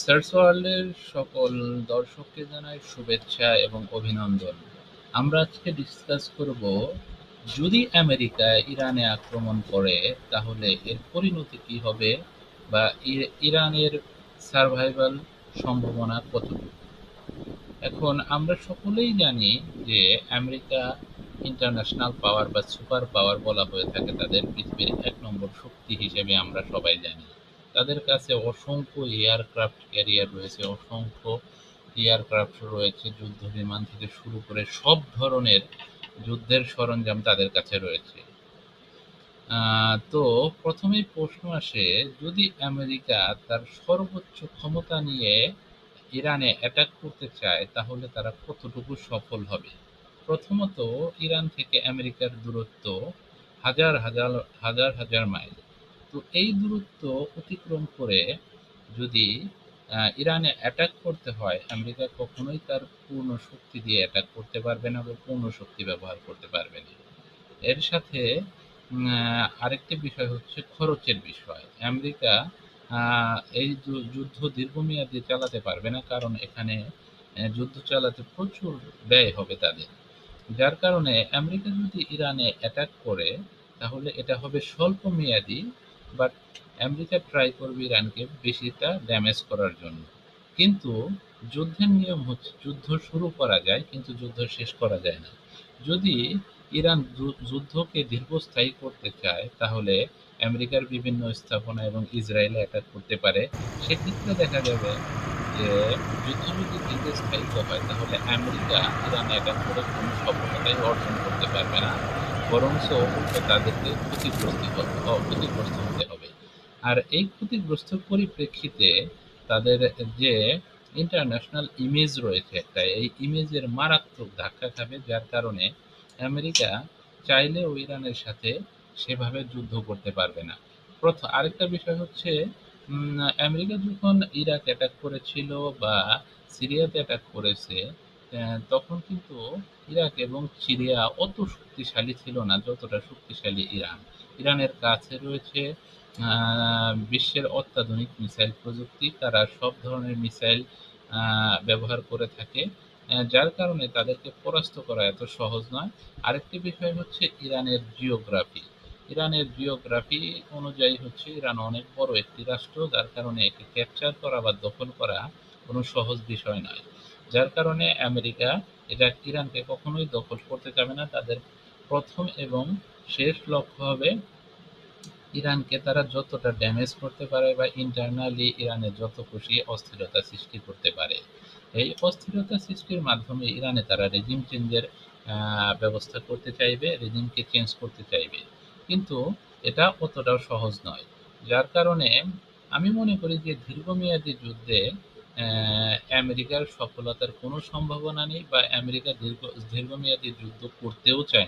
Search ওয়ার্ল্ডের সকল দর্শককে জানাই শুভেচ্ছা এবং অভিনন্দন। আমরা আজকে ডিসকাস করব, যদি আমেরিকা ইরানে আক্রমণ করে তাহলে এর পরিণতি কি হবে, বা ইরানের সার্ভাইভাল সম্ভাবনা কতটুকু। এখন আমরা সকলেই জানি যে আমেরিকা ইন্টারন্যাশনাল পাওয়ার বা সুপার পাওয়ার বলা হয়ে থাকে তাদের, পৃথিবীর এক নম্বর শক্তি হিসেবে আমরা সবাই জানি। তাদের কাছে অসংখ্য এয়ারক্রাফট ক্যারিয়ার রয়েছে, অসংখ্য এয়ারক্রাফট রয়েছে, যুদ্ধ বিমান থেকে শুরু করে সব ধরনের যুদ্ধের সরঞ্জাম তাদের কাছে রয়েছে। তো প্রথমেই প্রশ্ন আসে, যদি আমেরিকা তার সর্বোচ্চ ক্ষমতা নিয়ে ইরানে অ্যাটাক করতে চায় তাহলে তারা কতটুকু সফল হবে। প্রথমত, ইরান থেকে আমেরিকার দূরত্ব হাজার হাজার হাজার হাজার মাইল। তো এই দূরত্ব অতিক্রম করে যদি ইরানে অ্যাটাক করতে হয়, আমেরিকা কখনোই তার পূর্ণ শক্তি দিয়ে অ্যাটাক করতে পারবে না বা পূর্ণ শক্তি ব্যবহার করতে পারবে না। এর সাথে আরেকটি বিষয় হচ্ছে খরচের বিষয়। আমেরিকা এই যুদ্ধ দীর্ঘমেয়াদী চালাতে পারবে না, কারণ এখানে যুদ্ধ চালাতে প্রচুর ব্যয় হবে তাদের। যার কারণে আমেরিকা যদি ইরানে অ্যাটাক করে তাহলে এটা হবে স্বল্প মেয়াদী, বাট আমেরিকা ট্রাই করবে ইরানকে বেশিটা ড্যামেজ করার জন্য। কিন্তু যুদ্ধের নিয়ম হচ্ছে যুদ্ধ শুরু করা যায় কিন্তু যুদ্ধ শেষ করা যায় না। যদি ইরান যুদ্ধকে দীর্ঘস্থায়ী করতে চায় তাহলে আমেরিকার বিভিন্ন স্থাপনা এবং ইসরায়েলে অ্যাটাক করতে পারে। সেক্ষেত্রে দেখা যাবে যে যুদ্ধ যদি দীর্ঘস্থায়িত হয় তাহলে আমেরিকা ইরানে অ্যাটাক করে কোনো সফলতাই অর্জন করতে পারবে না, বরঞ্চ উল্টো তাদেরকে ক্ষতিগ্রস্ত হতে হবে। আর এই ক্ষতিগ্রস্তের পরিপ্রেক্ষিতে তাদের যে ইন্টারন্যাশনাল ইমেজ রয়েছে একটা, এই ইমেজের মারাত্মক ধাক্কা খাবে, যার কারণে আমেরিকা চাইলেও ইরানের সাথে সেভাবে যুদ্ধ করতে পারবে না। আরেকটা বিষয় হচ্ছে, আমেরিকা যখন ইরাক অ্যাটাক করেছিল বা সিরিয়াতে অ্যাটাক করেছে, তখন কিন্তু ইরাক এবং সিরিয়া অত শক্তিশালী ছিল না যতটা শক্তিশালী ইরান। ইরানের কাছে রয়েছে বিশ্বের অত্যাধুনিক মিসাইল প্রযুক্তি, তারা সব ধরনের মিসাইল ব্যবহার করে থাকে, যার কারণে তাদেরকে পরাস্ত করা এত সহজ নয়। আরেকটি বিষয় হচ্ছে ইরানের জিওগ্রাফি। ইরানের জিওগ্রাফি অনুযায়ী হচ্ছে ইরান অনেক বড় একটি রাষ্ট্র, যার কারণে একে ক্যাপচার করা বা দখল করা কোনো সহজ বিষয় নয়। যার কারণে আমেরিকা ইরানকে কখনোই দখল করতে চাবে না। তাদের প্রথম এবং শেষ লক্ষ্য হবে ইরানকে তারা যতটা ড্যামেজ করতে পারে বা ইন্টারনালি ইরানে যত খুশি অস্থিরতা সৃষ্টি করতে পারে। এই অস্থিরতা সৃষ্টির মাধ্যমে ইরানে তারা রেজিম চেঞ্জের ব্যবস্থা করতে চাইবে, রেজিমকে চেঞ্জ করতে চাইবে। কিন্তু এটা অতটাও সহজ নয়। যার কারণে আমি মনে করি যে দীর্ঘমেয়াদী যুদ্ধে আমেরিকার সফলতার কোনো সম্ভাবনা নেই, বা আমেরিকা দীর্ঘমেয়াদী যুদ্ধ করতেও চায়